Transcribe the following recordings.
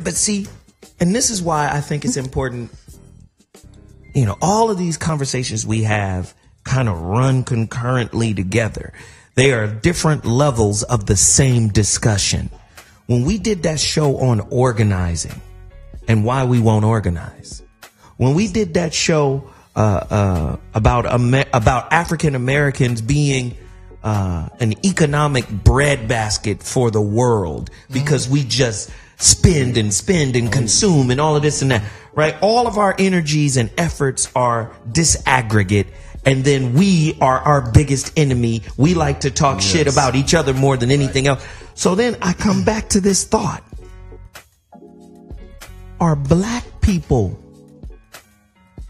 But see, and this is why I think it's important, you know, all of these conversations we have kind of run concurrently together. They are different levels of the same discussion. When we did that show on organizing and why we won't organize, when we did that show about African Americans being an economic breadbasket for the world because we just spend and consume and all of this and that, right? All of our energies and efforts are disaggregate, and then we are our biggest enemy. We like to talk shit about each other more than anything else. So then I come back to this thought. Are black people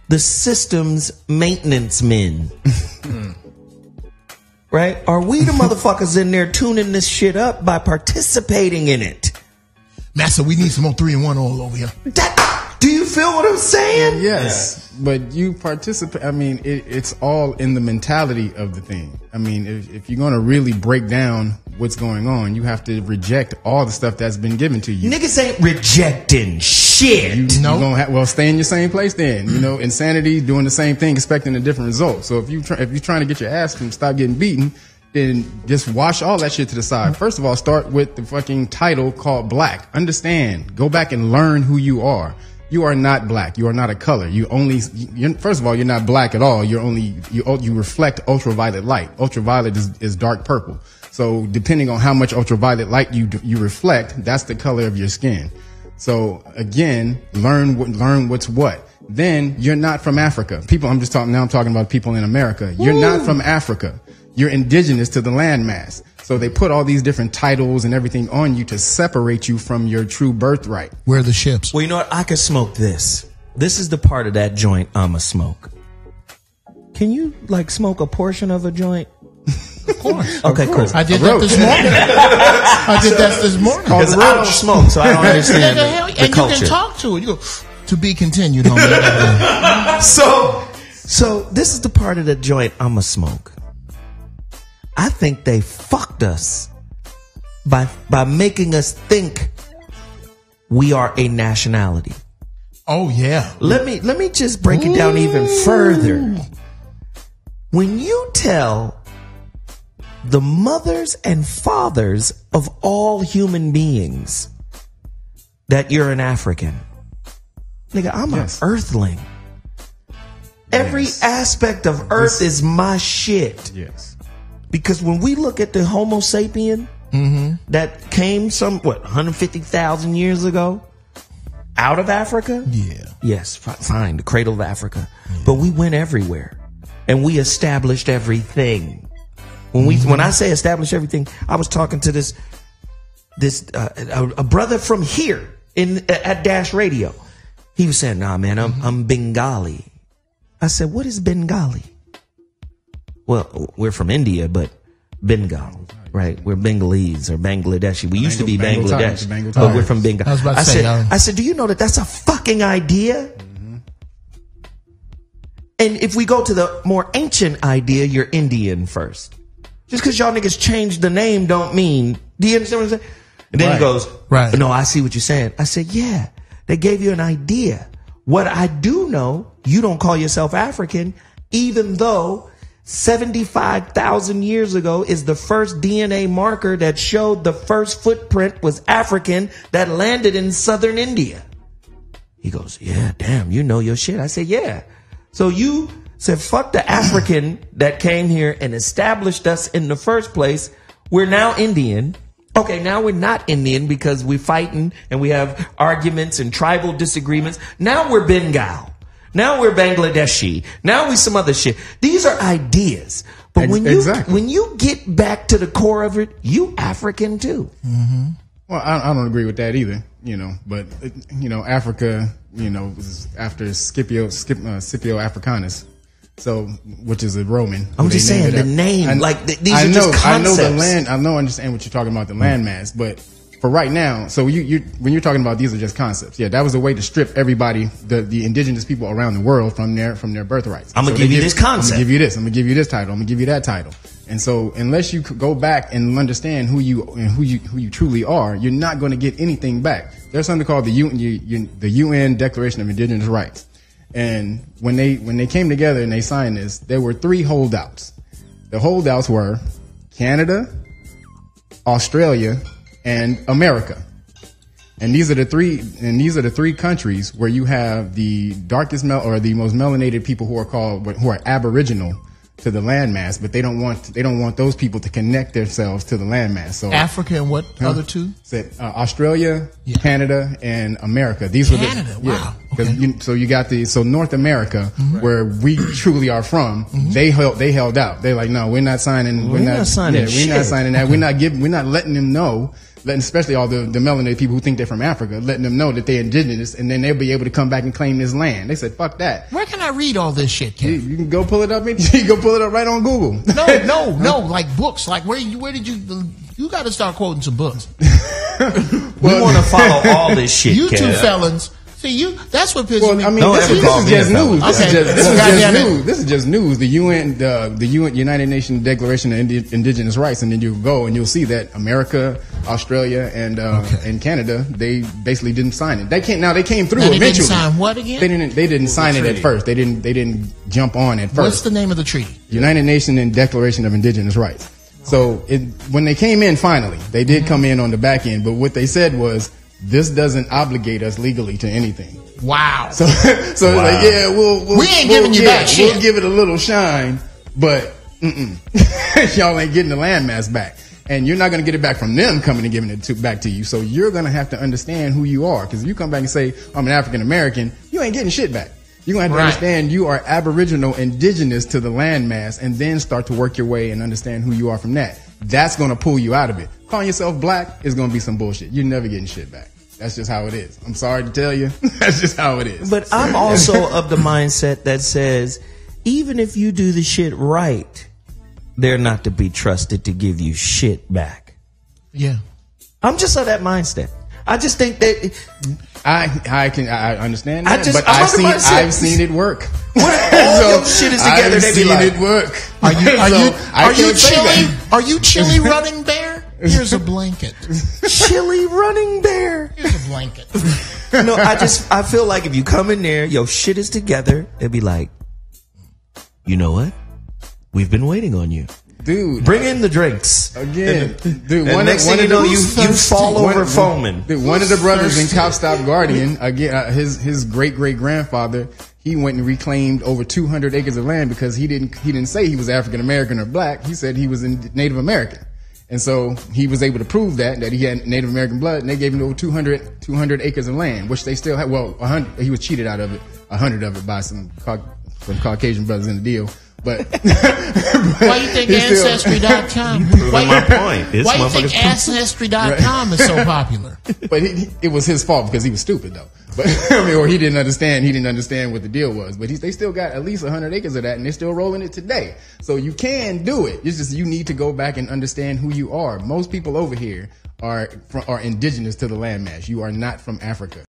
the system's maintenance men? Right? Are we the motherfuckers in there tuning this shit up by participating in it? Master, we need some more 3-in-1 all over here. Do you feel what I'm saying? Yes, but you participate. I mean, it's all in the mentality of the thing. I mean, if you're going to really break down what's going on, you have to reject all the stuff that's been given to you. Niggas ain't rejecting shit. You gonna stay in your same place then. You know, insanity, doing the same thing, expecting a different result. So if you're trying to get your ass and stop getting beaten, then just wash all that shit to the side. First of all, start with the fucking title called black. Understand. Go back and learn who you are. You are not black. You are not a color. First of all, you're not black at all. You reflect ultraviolet light. Ultraviolet is dark purple. So depending on how much ultraviolet light you reflect, that's the color of your skin. So again, learn what's what. Then you're not from Africa. I'm talking about people in America. You're not from Africa. You're indigenous to the landmass. So they put all these different titles and everything on you to separate you from your true birthright. Where are the ships? Well, you know what? I could smoke this. This is the part of that joint I'ma smoke. Can you smoke a portion of a joint? Of course. Okay, cool. I did that this morning. Because I don't smoke, so I don't understand the culture. You can talk to it. You go, to be continued, homie. So this is the part of the joint I'ma smoke. I think they fucked us by making us think we are a nationality. Oh yeah. Let me just break it down even further. When you tell the mothers and fathers of all human beings that you're an African, nigga, I'm an earthling. Every aspect of Earth is my shit. Yes. Because when we look at the Homo sapien that came 150,000 years ago out of Africa? Yeah. Yes, fine, the cradle of Africa. Yeah. But we went everywhere and we established everything. When I say establish everything, I was talking to a brother from here at Dash Radio. He was saying, "Nah, man, I'm Bengali." I said, "What is Bengali?" Well, we're from India, but Bengal, right? We're Bengalese or Bangladeshi. We used to be Bangladesh, but we're from Bengal. I said, do you know that that's a fucking idea? And if we go to the more ancient idea, you're Indian first. Just because y'all niggas changed the name don't mean, do you understand what I'm saying? And then he goes, no, I see what you're saying. I said, yeah, they gave you an idea. What I do know, you don't call yourself African, even though 75,000 years ago is the first DNA marker that showed the first footprint was African that landed in southern India. He goes, yeah, damn, you know your shit. I said, yeah. So you said, fuck the African that came here and established us in the first place. We're now Indian. Okay, now we're not Indian because we're fighting and we have arguments and tribal disagreements. Now we're Bengal. Now we're Bangladeshi. Now we some other shit. These are ideas. But when you get back to the core of it, you African too. Mm-hmm. Well, I don't agree with that either, but Africa, was after Scipio Africanus. So, which is a Roman. I'm just saying the name, these are just concepts. I understand what you're talking about, the landmass, but for right now, so when you're talking about these are just concepts, yeah, that was a way to strip everybody, the indigenous people around the world from their birthrights. I'm gonna give you this concept. I'm gonna give you this. I'm gonna give you this title. I'm gonna give you that title. And so, unless you go back and understand who you truly are, you're not going to get anything back. There's something called the UN Declaration of Indigenous Rights, and when they came together and they signed this, there were 3 holdouts. The holdouts were Canada, Australia, and America. And these are the three countries where you have the darkest or the most melanated people who are Aboriginal to the landmass, but they don't want those people to connect themselves to the landmass. So Africa and what other 2? Said Australia, Canada, and America. These Canada, were wow. Okay. So you got North America, where we truly are from. They held out. They're like, no, we're not signing. We're not signing that. We're not letting them know. Especially all the melanated people who think they're from Africa, letting them know that they're indigenous, and then they'll be able to come back and claim this land. They said, "Fuck that." Where can I read all this shit, Ken? You can go pull it up. You can go pull it up right on Google. No, like books. Like where did you got to start quoting some books. We want to follow all this shit. You Ken. two felons. See, that's what pisses me. I mean, this is just news. This is just news. The United Nations Declaration of Indigenous Rights, and then you go and you'll see that America, Australia, and Canada, they basically didn't sign it. They came through eventually. They didn't sign what again? They didn't sign it at first. They didn't jump on at first. What's the name of the treaty? United Nations Declaration of Indigenous Rights. So when they came in finally, they did come in on the back end, but what they said was, this doesn't obligate us legally to anything. Wow. So it's like, yeah, we ain't giving you back shit. We'll give it a little shine, but y'all ain't getting the landmass back. And you're not going to get it back from them coming and giving it back to you. So you're going to have to understand who you are. Because if you come back and say, I'm an African American, you ain't getting shit back. You're going to have to understand you are Aboriginal, indigenous to the landmass, and then start to work your way and understand who you are from that. That's going to pull you out of it. Calling yourself black is going to be some bullshit. You're never getting shit back. That's just how it is. I'm sorry to tell you. That's just how it is. But I'm also of the mindset that says, even if you do the shit right, they're not to be trusted to give you shit back. Yeah. I'm just of that mindset. I just think that I understand that, I've seen it work. When all your shit is together, I've seen it work. Are you chili running bear? Here's a blanket. Chili running bear. Here's a blanket. No, I feel like if you come in there, your shit is together, they'll be like, you know what? We've been waiting on you. Dude, bring in the drinks again. Dude, next thing you know, you fall over foaming. One of the brothers in Cop Stop Guardian, again, his great grandfather, he went and reclaimed over 200 acres of land because he didn't say he was African American or black. He said he was Native American, and so he was able to prove that he had Native American blood, and they gave him over 200 acres of land, which they still had. Well, 100. He was cheated out of it, 100 of it by some Caucasian brothers in the deal. But why you think Ancestry.com? Why you think Ancestry.com is so popular? But it was his fault because he was stupid, though. But or he didn't understand what the deal was. But they still got at least 100 acres of that, and they're still rolling it today. So you can do it. It's just you need to go back and understand who you are. Most people over here are indigenous to the landmass. You are not from Africa.